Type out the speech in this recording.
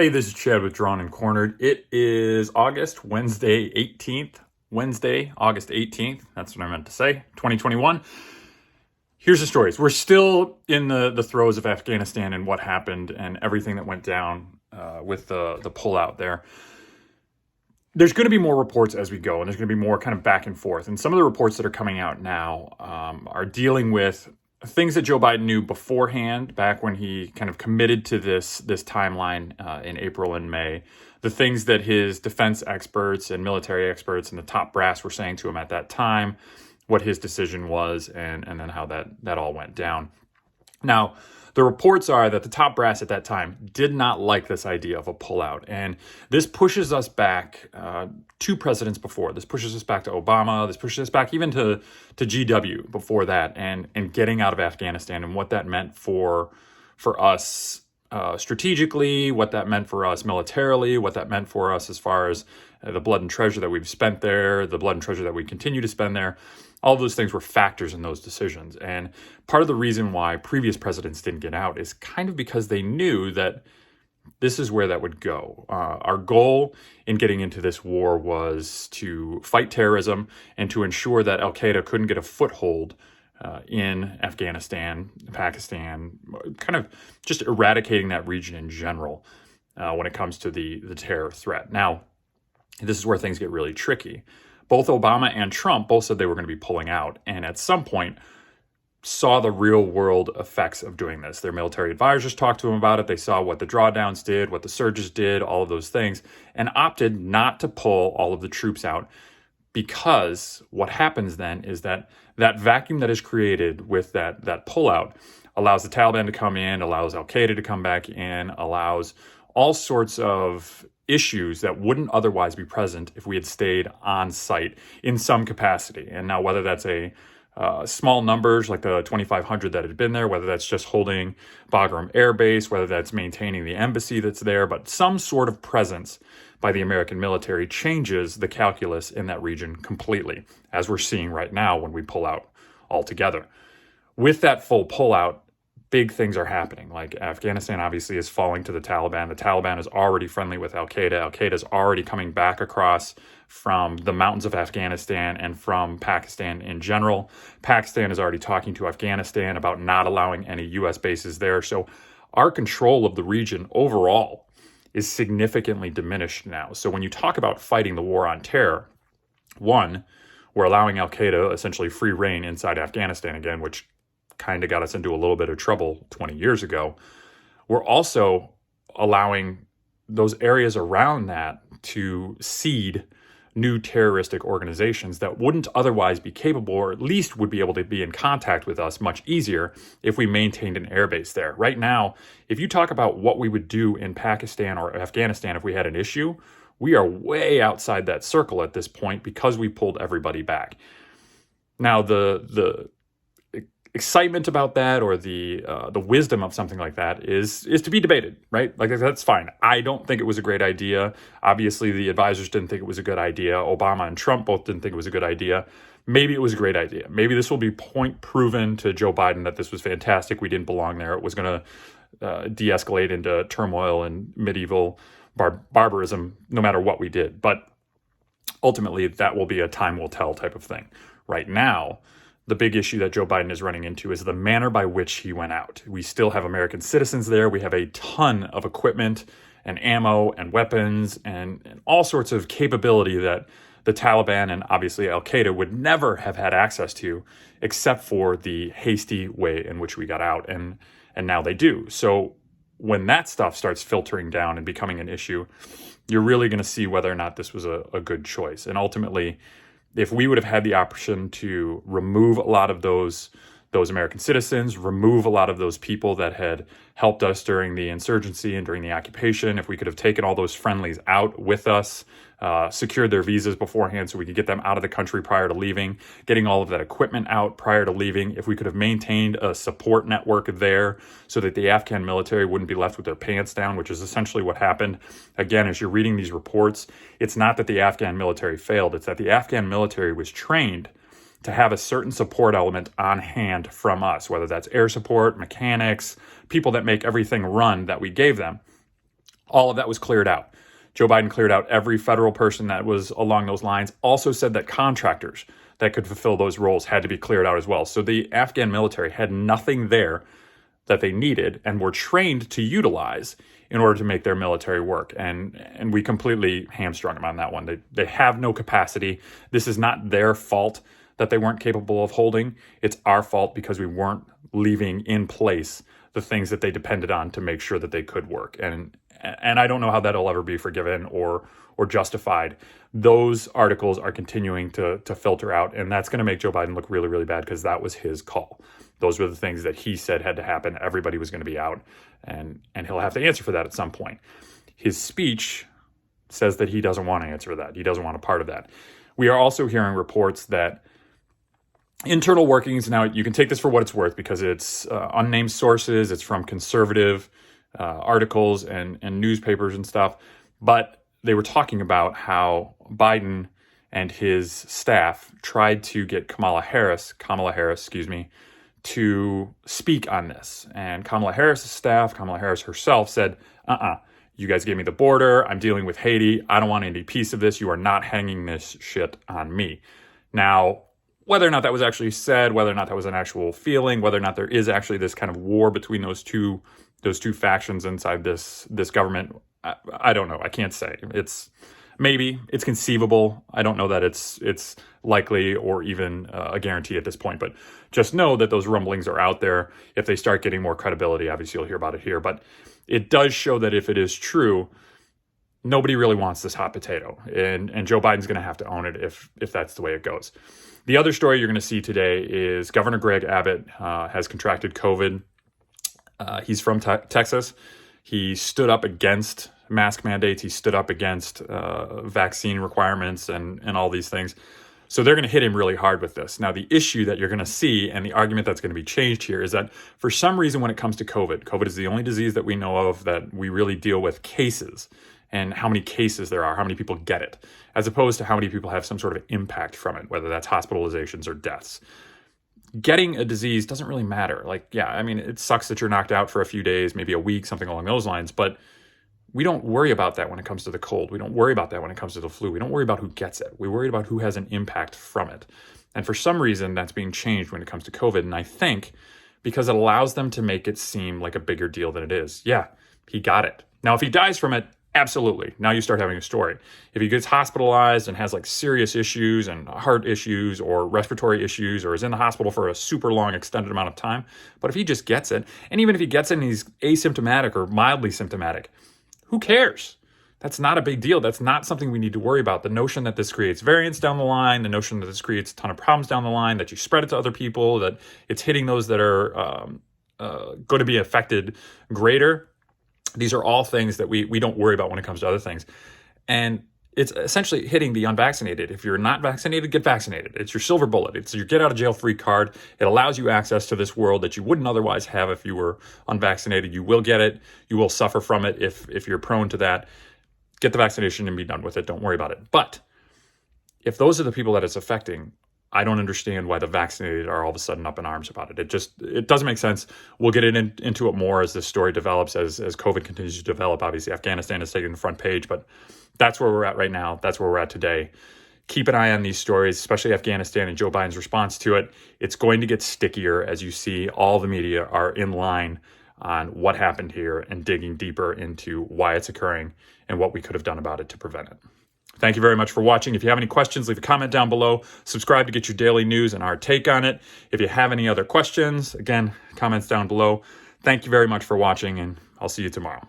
Hey, this is Chad with Drawn and Cornered. It is Wednesday, August 18th. That's what I meant to say, 2021. Here's the stories. We're still in the throes of Afghanistan and what happened and everything that went down with the pullout there. There's going to be more reports as we go, and there's going to be more kind of back and forth. And some of the reports that are coming out now are dealing with things that Joe Biden knew beforehand, back when he kind of committed to this timeline in April and May. The things that his defense experts and military experts and the top brass were saying to him at that time, what his decision was, and then how that all went down. Now, the reports are that the top brass at that time did not like this idea of a pullout. And this pushes us back two presidents before. This pushes us back to Obama. This pushes us back even to GW before that, and getting out of Afghanistan and what that meant for us strategically, what that meant for us militarily, what that meant for us as far as the blood and treasure that we've spent there, the blood and treasure that we continue to spend there. All of those things were factors in those decisions. And part of the reason why previous presidents didn't get out is kind of because they knew that this is where that would go. Our goal in getting into this war was to fight terrorism and to ensure that al-Qaeda couldn't get a foothold in Afghanistan, Pakistan, kind of just eradicating that region in general when it comes to the terror threat. Now, this is where things get really tricky. Both Obama and Trump both said they were going to be pulling out, and at some point saw the real world effects of doing this. Their military advisors talked to them about it. They saw what the drawdowns did, what the surges did, all of those things, and opted not to pull all of the troops out, because what happens then is that vacuum that is created with that pullout allows the Taliban to come in, allows al-Qaeda to come back in, allows all sorts of issues that wouldn't otherwise be present if we had stayed on site in some capacity. And now, whether that's a small numbers like the 2,500 that had been there, whether that's just holding Bagram Air Base, whether that's maintaining the embassy that's there, but some sort of presence by the American military changes the calculus in that region completely, as we're seeing right now when we pull out altogether. With that full pullout, big things are happening. Like, Afghanistan obviously is falling to the Taliban. The Taliban is already friendly with al-Qaeda. Al-Qaeda is already coming back across from the mountains of Afghanistan and from Pakistan in general. Pakistan is already talking to Afghanistan about not allowing any U.S. bases there. So our control of the region overall is significantly diminished now. So when you talk about fighting the war on terror, one, we're allowing al-Qaeda essentially free reign inside Afghanistan again, which kind of got us into a little bit of trouble 20 years ago. We're also allowing those areas around that to seed new terroristic organizations that wouldn't otherwise be capable, or at least would be able to be in contact with us much easier if we maintained an airbase there. Right now, if you talk about what we would do in Pakistan or Afghanistan if we had an issue, we are way outside that circle at this point because we pulled everybody back. Now, the excitement about that, or the wisdom of something like that is to be debated, right? Like, that's fine. I don't think it was a great idea. Obviously, the advisors didn't think it was a good idea. Obama and Trump both didn't think it was a good idea. Maybe it was a great idea. Maybe this will be point proven to Joe Biden that this was fantastic. We didn't belong there. It was going to de-escalate into turmoil and medieval barbarism, no matter what we did. But ultimately, that will be a time will tell type of thing. Right now, the big issue that Joe Biden is running into is the manner by which he went out. We still have American citizens there. We have a ton of equipment and ammo and weapons and all sorts of capability that the Taliban and obviously al-Qaeda would never have had access to, except for the hasty way in which we got out. And now they do. So when that stuff starts filtering down and becoming an issue, you're really going to see whether or not this was a good choice. And ultimately, if we would have had the option to remove a lot of those American citizens, remove a lot of those people that had helped us during the insurgency and during the occupation, if we could have taken all those friendlies out with us, secured their visas beforehand so we could get them out of the country prior to leaving, getting all of that equipment out prior to leaving, if we could have maintained a support network there so that the Afghan military wouldn't be left with their pants down, which is essentially what happened. Again, as you're reading these reports, it's not that the Afghan military failed, it's that the Afghan military was trained to have a certain support element on hand from us, whether that's air support, mechanics, people that make everything run that we gave them. All of that was cleared out. Joe Biden cleared out every federal person that was along those lines. Also said that contractors that could fulfill those roles had to be cleared out as well. So the Afghan military had nothing there that they needed and were trained to utilize in order to make their military work. And we completely hamstrung them on that one. They have no capacity. This is not their fault that they weren't capable of holding. It's our fault because we weren't leaving in place the things that they depended on to make sure that they could work. And I don't know how that'll ever be forgiven or justified. Those articles are continuing to filter out, and that's going to make Joe Biden look really, really bad because that was his call. Those were the things that he said had to happen. Everybody was going to be out, and he'll have to answer for that at some point. His speech says that he doesn't want to answer for that. He doesn't want a part of that. We are also hearing reports that internal workings, now you can take this for what it's worth because it's unnamed sources, it's from conservative articles and newspapers and stuff, but they were talking about how Biden and his staff tried to get Kamala Harris, to speak on this. And Kamala Harris' staff, Kamala Harris herself said, you guys gave me the border. I'm dealing with Haiti. I don't want any piece of this. You are not hanging this shit on me. Now, whether or not that was actually said, whether or not that was an actual feeling, whether or not there is actually this kind of war between those two factions inside this government, I don't know. I can't say. It's conceivable. I don't know that it's likely or even a guarantee at this point, but just know that those rumblings are out there. If they start getting more credibility, obviously you'll hear about it here, but it does show that if it is true, nobody really wants this hot potato, and Joe Biden's going to have to own it if that's the way it goes. The other story you're going to see today is Governor Greg Abbott has contracted COVID. He's from Texas. He stood up against mask mandates. He stood up against vaccine requirements and all these things. So they're going to hit him really hard with this. Now, the issue that you're going to see and the argument that's going to be changed here is that for some reason when it comes to COVID is the only disease that we know of that we really deal with cases and how many cases there are, how many people get it, as opposed to how many people have some sort of impact from it, whether that's hospitalizations or deaths. Getting a disease doesn't really matter. It sucks that you're knocked out for a few days, maybe a week, something along those lines, but we don't worry about that when it comes to the cold. We don't worry about that when it comes to the flu. We don't worry about who gets it. We worry about who has an impact from it. And for some reason, that's being changed when it comes to COVID. And I think because it allows them to make it seem like a bigger deal than it is. Yeah, he got it. Now, if he dies from it, absolutely. Now you start having a story. If he gets hospitalized and has serious issues and heart issues or respiratory issues or is in the hospital for a super long extended amount of time, but if he just gets it, and even if he gets it and he's asymptomatic or mildly symptomatic, who cares? That's not a big deal. That's not something we need to worry about. The notion that this creates variants down the line, the notion that this creates a ton of problems down the line, that you spread it to other people, that it's hitting those that are going to be affected greater. These are all things that we don't worry about when it comes to other things. And it's essentially hitting the unvaccinated. If you're not vaccinated, get vaccinated. It's your silver bullet. It's your get out of jail free card. It allows you access to this world that you wouldn't otherwise have if you were unvaccinated. You will get it. You will suffer from it if you're prone to that. Get the vaccination and be done with it. Don't worry about it. But if those are the people that it's affecting, I don't understand why the vaccinated are all of a sudden up in arms about it. It doesn't make sense. We'll get into it more as this story develops, as COVID continues to develop. Obviously, Afghanistan is taking the front page, but that's where we're at right now. That's where we're at today. Keep an eye on these stories, especially Afghanistan and Joe Biden's response to it. It's going to get stickier as you see all the media are in line on what happened here and digging deeper into why it's occurring and what we could have done about it to prevent it. Thank you very much for watching. If you have any questions, leave a comment down below. Subscribe to get your daily news and our take on it. If you have any other questions, again, comments down below. Thank you very much for watching, and I'll see you tomorrow.